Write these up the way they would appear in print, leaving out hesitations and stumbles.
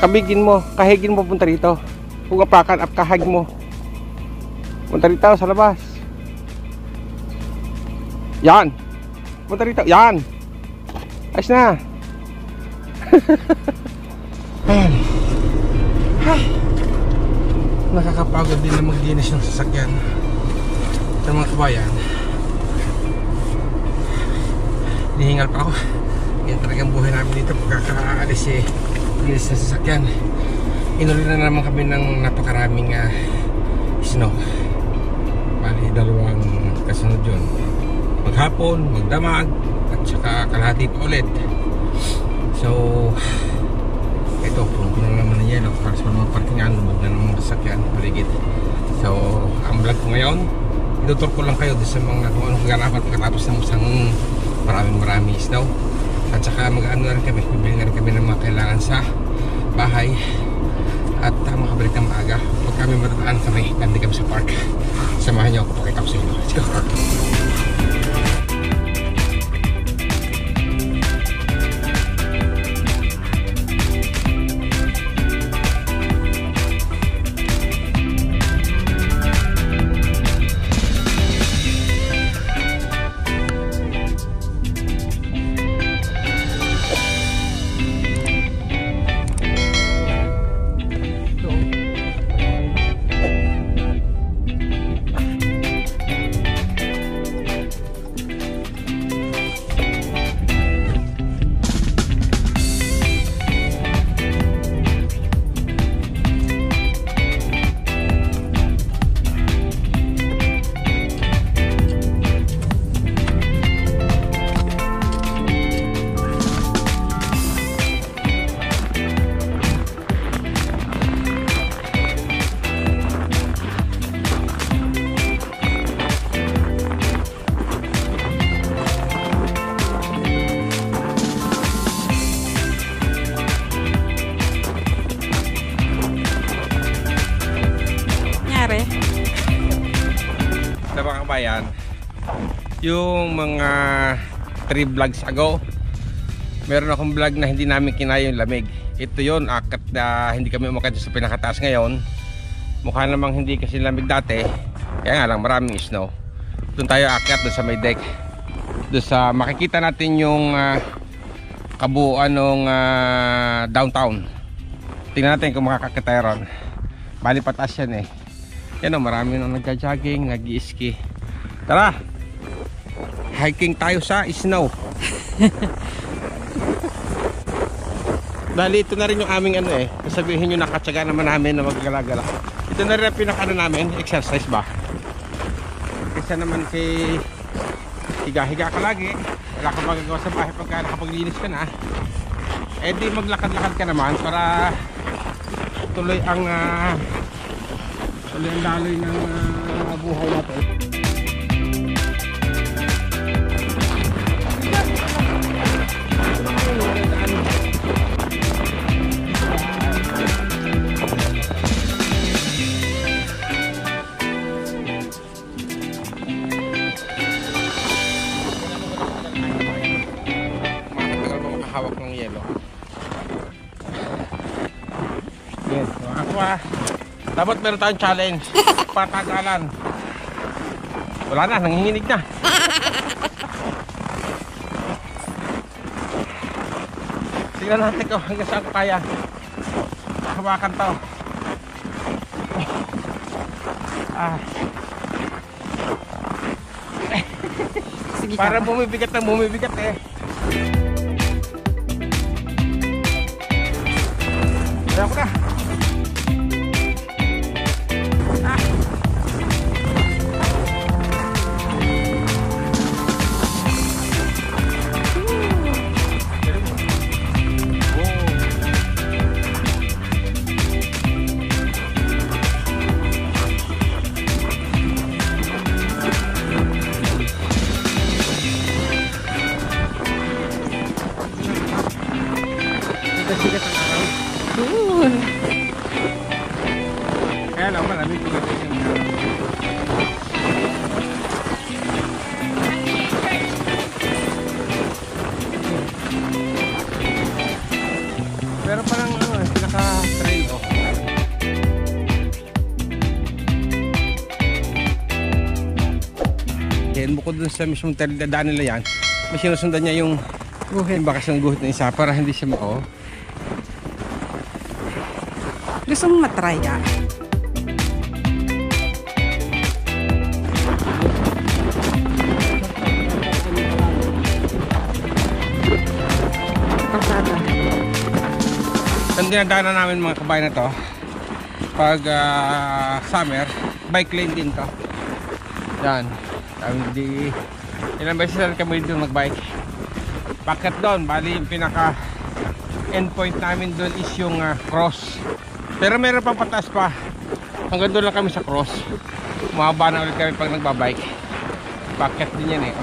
Kabigin mo, kahigin mo punta rito. Kung apakan, kahag mo. Punta rito sa labas. Yan. Punta rito, yan. Ayos na. Ayan. Ay. Nakakapagod din na maglinis ng sasakyan. Sa mga kabayan, nihingal pa ako. Yan talagang buhay namin dito pagkakaalis linis ng sasakyan. Inulit na naman kami ng napakaraming snow. Bali, dalawang kasunod yun. Maghapon, magdamag, at saka kalahati pa ulit. So, ito, puno na naman ng yelo para sa mga parkingan, lumag na ng mga sasakyan, paligid. So, ang vlog ko ngayon, itutur ko lang kayo sa mga kung anong kaganapan pagkatapos ng isang maraming snow. At saka mag-ano na rin kami, bibili na rin kami ng mga kailangan sa bahay. At makabalik ng maaga. Pag kami matadaan kami, nandi kami sa park. Samahan niyo ako, pakita ko sa inyo. Let's go! Kabayan, yung mga 3 vlogs ago, meron akong vlog na hindi namin kinaya yung lamig. Ito yun, akat na hindi kami umakyat sa pinakataas ngayon. Mukha namang hindi kasi lamig dati, kaya nga lang maraming snow. Doon tayo akyat, doon sa may deck, doon sa makikita natin yung kabuuan ng downtown. Tingnan natin kung makakakita tayo ron. Bali pataas yan eh. Yan o, marami nang nagja-jogging, nag-i-ski. Tara, hiking tayo sa snow. Dahil ito na rin yung aming ano eh, sabihin nyo nakatsaga naman namin na maggalagala. Ito na rin ang pinaka namin, exercise ba? Kasi naman kay higa-higa ka lagi, wala kang magagawa sa bahay pagka nakapaglinis ka na. Eh di maglakad-lakad ka naman para tuloy ang daloy ng buhay natin. Hawak ng yelo. Yes, ako dapat meron tayong challenge. Patagalan. Wala na, nanginginig na. Tingnan natin kung hanggang saan ko kaya. Hawakan to. Sige, para bumibigat na bumibigat eh. Kaya ko na. Sikat ang araw. bukod dun sa mismong daan nila yan, may sinusundan niya yung Guhit. yung bakas ng guhit ng isa para hindi siya mao. Gusto mong matry ah? Pasada. Ang dinadaanan namin mga kabayan na to, pag summer, bike lane din to. Yan. Ilang beses na kami dito magbike. Bakit doon? Bali yung pinaka endpoint namin doon is yung cross. Pero meron pang pataas pa. Hanggang doon lang kami sa cross. Mahaba na ulit kami pag nagbabike. Bakit din yan eh.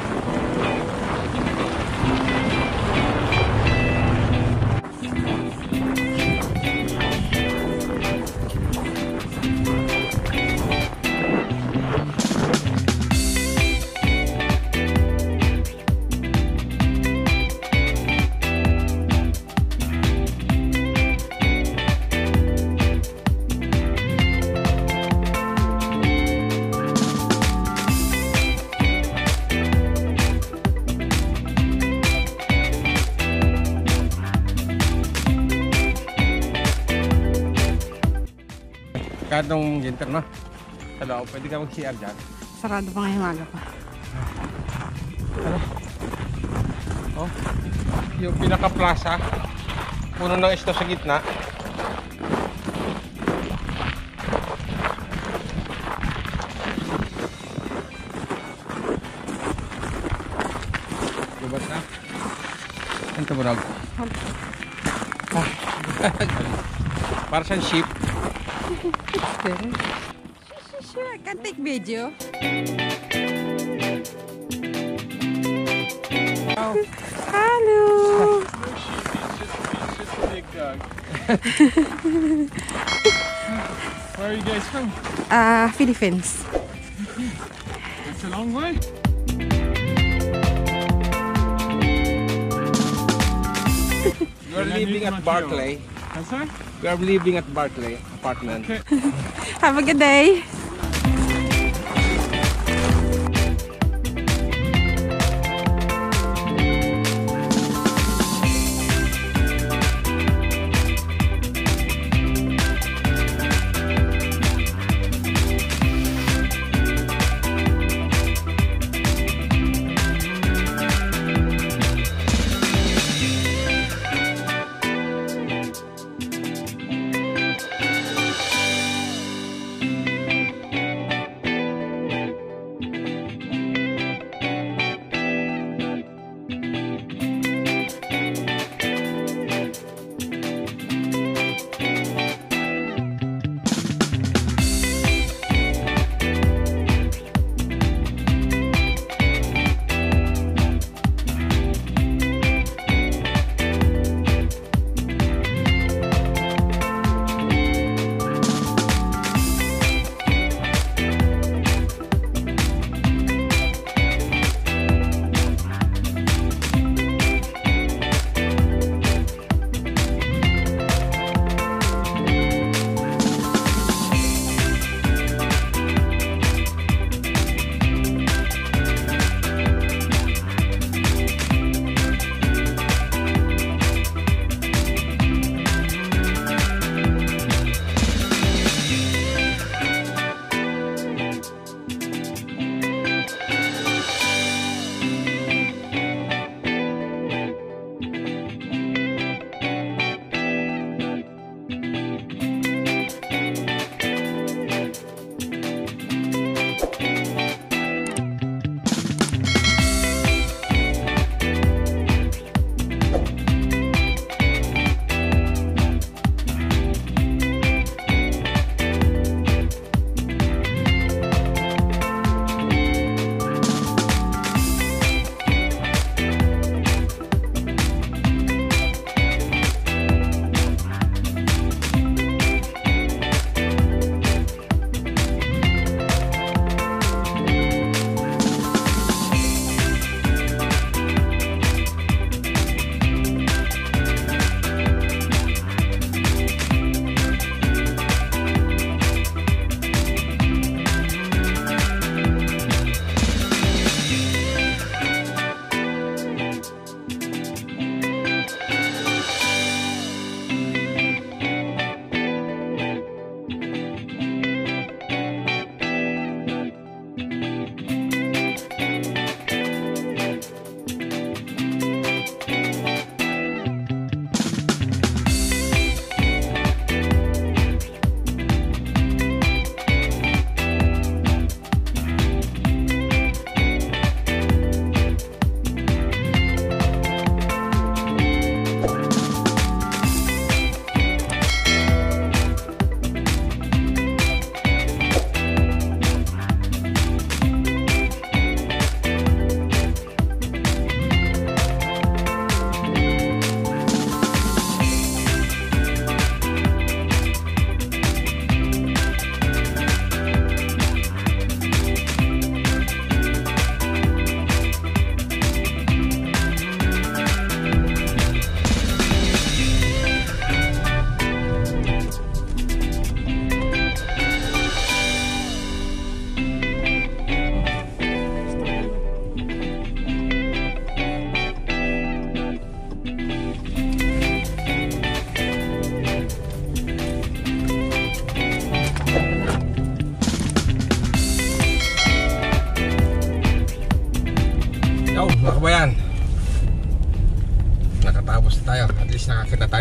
Kadong ginter no? Sa loob, pwede ka mag-CR dyan. Sarado pa ngayong umaga pa. Oh, yung pinaka-plaza, puno ng isto sa gitna. Gubat na. Ano ito bunog? Para sa sheep. Sure, I can take video. Oh. Hello. Big dog. Where are you guys from? Philippines. It's a long way. We are living at Barclay. I'm sorry? We are living at Barclay apartment. Okay. Have a good day.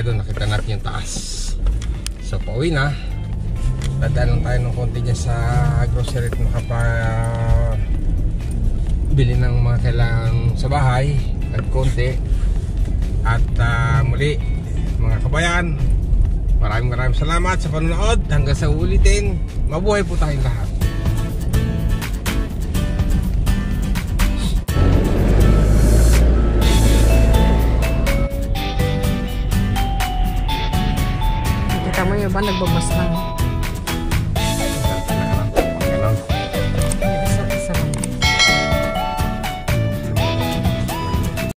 tayo doon, nakita natin yung taas. So pauwi na. Dadaan lang tayo ng konti dyan sa grocery at bili ng mga kailangan sa bahay at konti. At muli mga kabayan, maraming salamat sa panonood. Hanggang sa ulitin, mabuhay po tayong lahat. Kita mo yung iba nagbabas lang.